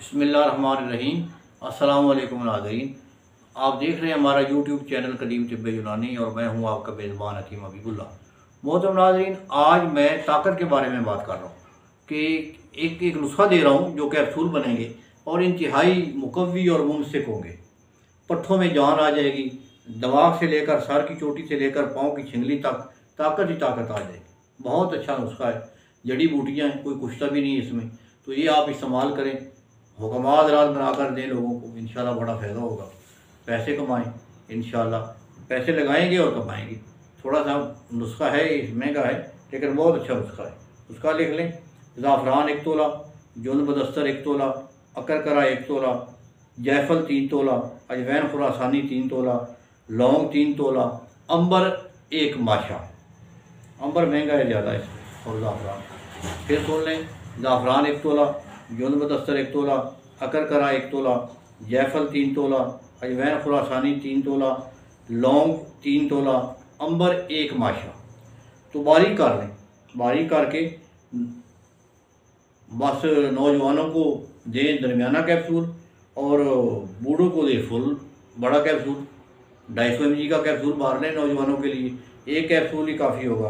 बिस्मिल्लाहिर्रहमानिर्रहीम। अस्सलाम वालेकुम नाज़रीन, आप देख रहे हैं हमारा यूट्यूब चैनल कदीम तिब्बे यूनानी और मैं हूं आपका मेज़बान हकीम हबीबुल्लाह। मोहतरम नाज़रीन, आज मैं ताकत के बारे में बात कर रहा हूं कि एक नुस्खा दे रहा हूं जो कैप्सूल बनेंगे और इंतहाई मुकव्वी और मुमसिक होंगे। पट्ठों में जान आ जाएगी, दिमाग से लेकर सर की चोटी से लेकर पाँव की छिंगली तक ताकत ही ताकत आ जाएगी। बहुत अच्छा नुस्खा है, जड़ी बूटियाँ हैं, कोई कुश्ता भी नहीं है इसमें। तो ये आप इस्तेमाल करें, हुक्मात रात बनाकर दें लोगों को, इंशाल्लाह बड़ा फ़ायदा होगा। पैसे कमाएं, इंशाल्लाह पैसे लगाएंगे और कमाएंगे। थोड़ा सा नुस्खा है, महंगा है लेकिन बहुत अच्छा नुस्खा है। उसका लिख लें, ज़ाफ़रान 1 तोला, जुन बदस्तर 1 तोला, अकरकरा 1 तोला, जायफल 3 तोला, अजवैन खुरासानी 3 तोला, लौंग 3 तोला, अंबर 1 माशा। अंबर महंगा है ज़्यादा इसमें, और ज़ाफ़रान फिर सुन लें, ज़ाफ़रान 1 तोला, जुन बदस्तर 1 तोला, अकरकरा 1 तोला, जायफल 3 तोला, अजवैन खुरासानी 3 तोला, लौंग 3 तोला, अंबर 1 माशा। तो बारीक कर लें, बारीक करके बस नौजवानों को दें दरमियाना कैप्सूल और बूढ़ों को दें फुल बड़ा कैप्सूल। 250 mg का कैप्सूल मार लें नौजवानों के लिए, एक कैप्सूल ही काफ़ी होगा।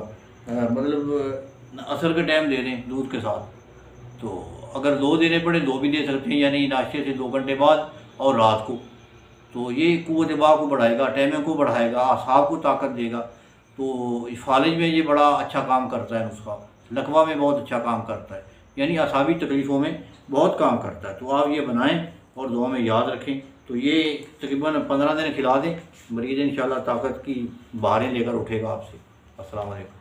मतलब असर के टाइम दे दें दूध के साथ। तो अगर 2 देने पड़े 2 भी दे सकते हैं, यानी नाश्ते से 2 घंटे बाद और रात को। तो ये क़ुव्वत दिमाग को बढ़ाएगा, टैमे को बढ़ाएगा, आसाब को ताकत देगा। तो फालिज में ये बड़ा अच्छा काम करता है नुस्खा, लकवा में बहुत अच्छा काम करता है, यानी आसाबी तकलीफ़ों में बहुत काम करता है। तो आप ये बनाएं और दुआ में याद रखें। तो ये तकरीबन 15 दिन खिला दें, मरीज़ इंशाल्लाह ताकत की बहारें लेकर उठेगा आपसे। अस्सलाम वालेकुम।